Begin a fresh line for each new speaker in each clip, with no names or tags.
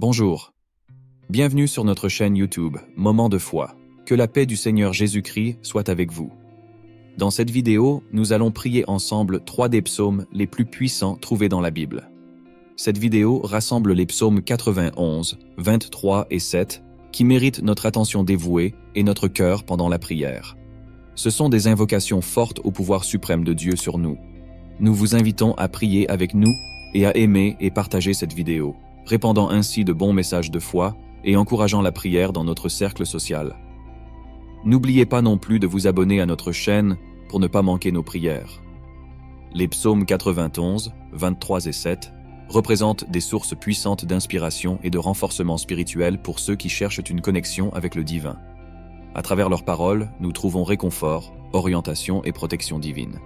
Bonjour. Bienvenue sur notre chaîne YouTube, Moment de foi. Que la paix du Seigneur Jésus-Christ soit avec vous. Dans cette vidéo, nous allons prier ensemble 3 des psaumes les plus puissants trouvés dans la Bible. Cette vidéo rassemble les psaumes 91, 23 et 7 qui méritent notre attention dévouée et notre cœur pendant la prière. Ce sont des invocations fortes au pouvoir suprême de Dieu sur nous. Nous vous invitons à prier avec nous et à aimer et partager cette vidéo, répandant ainsi de bons messages de foi et encourageant la prière dans notre cercle social. N'oubliez pas non plus de vous abonner à notre chaîne pour ne pas manquer nos prières. Les psaumes 91, 23 et 7 représentent des sources puissantes d'inspiration et de renforcement spirituel pour ceux qui cherchent une connexion avec le divin. À travers leurs paroles, nous trouvons réconfort, orientation et protection divine.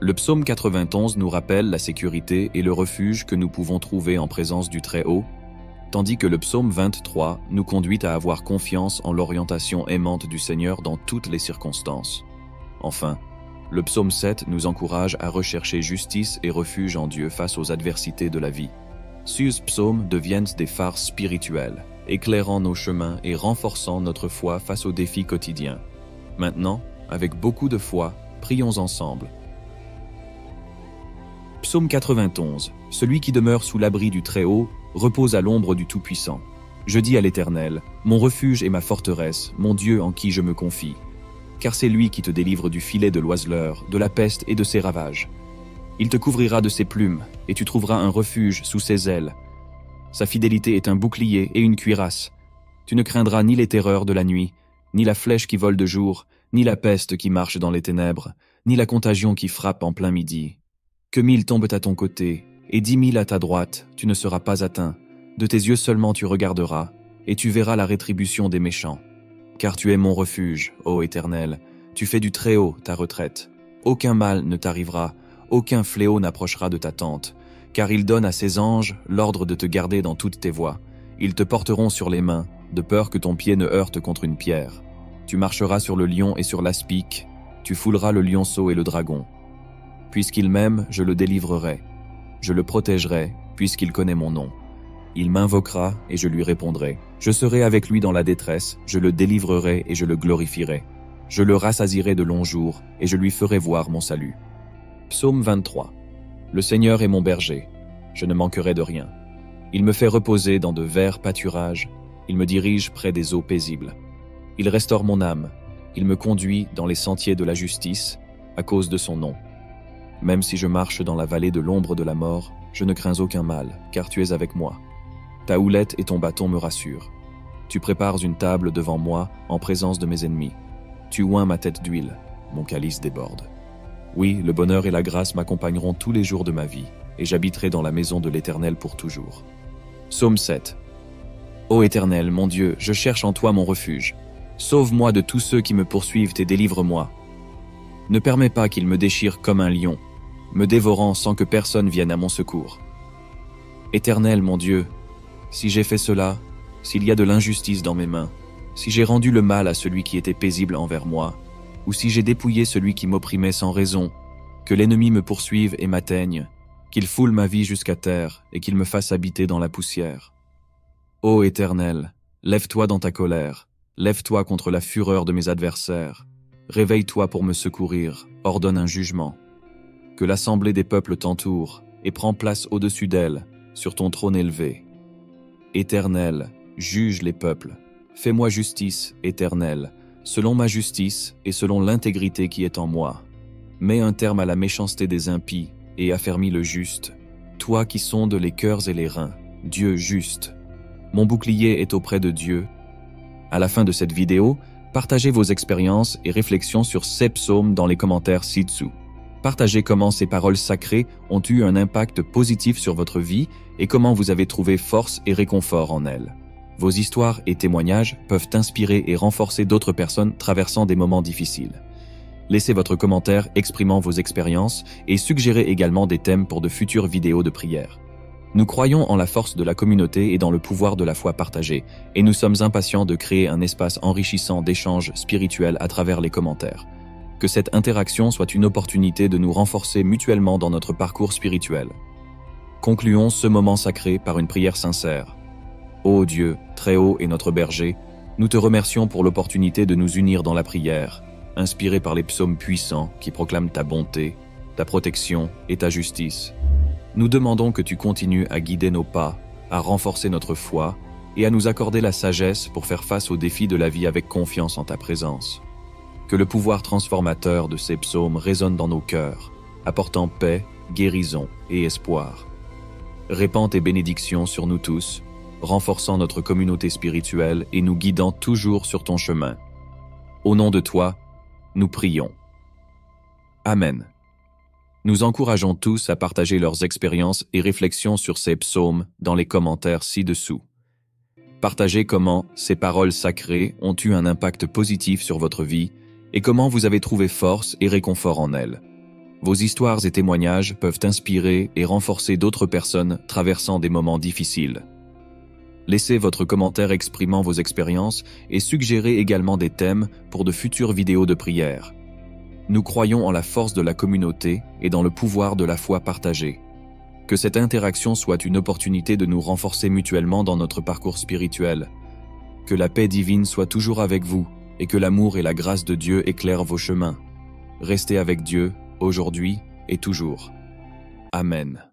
Le psaume 91 nous rappelle la sécurité et le refuge que nous pouvons trouver en présence du Très-Haut, tandis que le psaume 23 nous conduit à avoir confiance en l'orientation aimante du Seigneur dans toutes les circonstances. Enfin, le psaume 7 nous encourage à rechercher justice et refuge en Dieu face aux adversités de la vie. Ces psaumes deviennent des phares spirituels, éclairant nos chemins et renforçant notre foi face aux défis quotidiens. Maintenant, avec beaucoup de foi, prions ensemble. Psaume 91. Celui qui demeure sous l'abri du Très-Haut repose à l'ombre du Tout-Puissant. Je dis à l'Éternel, mon refuge et ma forteresse, mon Dieu en qui je me confie. Car c'est lui qui te délivre du filet de l'oiseleur, de la peste et de ses ravages. Il te couvrira de ses plumes, et tu trouveras un refuge sous ses ailes. Sa fidélité est un bouclier et une cuirasse. Tu ne craindras ni les terreurs de la nuit, ni la flèche qui vole de jour, ni la peste qui marche dans les ténèbres, ni la contagion qui frappe en plein midi. Que 1000 tombent à ton côté, et 10 000 à ta droite, tu ne seras pas atteint. De tes yeux seulement tu regarderas, et tu verras la rétribution des méchants. Car tu es mon refuge, ô Éternel, tu fais du Très-Haut ta retraite. Aucun mal ne t'arrivera, aucun fléau n'approchera de ta tente, car il donne à ses anges l'ordre de te garder dans toutes tes voies. Ils te porteront sur les mains, de peur que ton pied ne heurte contre une pierre. Tu marcheras sur le lion et sur l'aspic, tu fouleras le lionceau et le dragon. Puisqu'il m'aime, je le délivrerai. Je le protégerai, puisqu'il connaît mon nom. Il m'invoquera et je lui répondrai. Je serai avec lui dans la détresse, je le délivrerai et je le glorifierai. Je le rassasierai de longs jours et je lui ferai voir mon salut. Psaume 23. Le Seigneur est mon berger, je ne manquerai de rien. Il me fait reposer dans de verts pâturages, il me dirige près des eaux paisibles. Il restaure mon âme, il me conduit dans les sentiers de la justice, à cause de son nom. Même si je marche dans la vallée de l'ombre de la mort, je ne crains aucun mal, car tu es avec moi. Ta houlette et ton bâton me rassurent. Tu prépares une table devant moi en présence de mes ennemis. Tu oins ma tête d'huile, mon calice déborde. Oui, le bonheur et la grâce m'accompagneront tous les jours de ma vie, et j'habiterai dans la maison de l'Éternel pour toujours. Psaume 7. Ô Éternel, mon Dieu, je cherche en toi mon refuge. Sauve-moi de tous ceux qui me poursuivent et délivre-moi. Ne permets pas qu'ils me déchirent comme un lion, me dévorant sans que personne vienne à mon secours. Éternel, mon Dieu, si j'ai fait cela, s'il y a de l'injustice dans mes mains, si j'ai rendu le mal à celui qui était paisible envers moi, ou si j'ai dépouillé celui qui m'opprimait sans raison, que l'ennemi me poursuive et m'atteigne, qu'il foule ma vie jusqu'à terre et qu'il me fasse habiter dans la poussière. Ô Éternel, lève-toi dans ta colère, lève-toi contre la fureur de mes adversaires, réveille-toi pour me secourir, ordonne un jugement. Que l'assemblée des peuples t'entoure et prend place au-dessus d'elle, sur ton trône élevé. Éternel, juge les peuples. Fais-moi justice, Éternel, selon ma justice et selon l'intégrité qui est en moi. Mets un terme à la méchanceté des impies et affermis le juste. Toi qui sondes les cœurs et les reins, Dieu juste. Mon bouclier est auprès de Dieu. À la fin de cette vidéo, partagez vos expériences et réflexions sur ces psaumes dans les commentaires ci-dessous. Partagez comment ces paroles sacrées ont eu un impact positif sur votre vie et comment vous avez trouvé force et réconfort en elles. Vos histoires et témoignages peuvent inspirer et renforcer d'autres personnes traversant des moments difficiles. Laissez votre commentaire exprimant vos expériences et suggérez également des thèmes pour de futures vidéos de prière. Nous croyons en la force de la communauté et dans le pouvoir de la foi partagée, et nous sommes impatients de créer un espace enrichissant d'échanges spirituels à travers les commentaires. Que cette interaction soit une opportunité de nous renforcer mutuellement dans notre parcours spirituel. Concluons ce moment sacré par une prière sincère. Ô Dieu, très haut et notre berger, nous te remercions pour l'opportunité de nous unir dans la prière, inspirés par les psaumes puissants qui proclament ta bonté, ta protection et ta justice. Nous demandons que tu continues à guider nos pas, à renforcer notre foi et à nous accorder la sagesse pour faire face aux défis de la vie avec confiance en ta présence. Que le pouvoir transformateur de ces psaumes résonne dans nos cœurs, apportant paix, guérison et espoir. Répands tes bénédictions sur nous tous, renforçant notre communauté spirituelle et nous guidant toujours sur ton chemin. Au nom de toi, nous prions. Amen. Nous encourageons tous à partager leurs expériences et réflexions sur ces psaumes dans les commentaires ci-dessous. Partagez comment ces paroles sacrées ont eu un impact positif sur votre vie et comment vous avez trouvé force et réconfort en elles. Vos histoires et témoignages peuvent inspirer et renforcer d'autres personnes traversant des moments difficiles. Laissez votre commentaire exprimant vos expériences et suggérez également des thèmes pour de futures vidéos de prière. Nous croyons en la force de la communauté et dans le pouvoir de la foi partagée. Que cette interaction soit une opportunité de nous renforcer mutuellement dans notre parcours spirituel. Que la paix divine soit toujours avec vous et que l'amour et la grâce de Dieu éclairent vos chemins. Restez avec Dieu, aujourd'hui et toujours. Amen.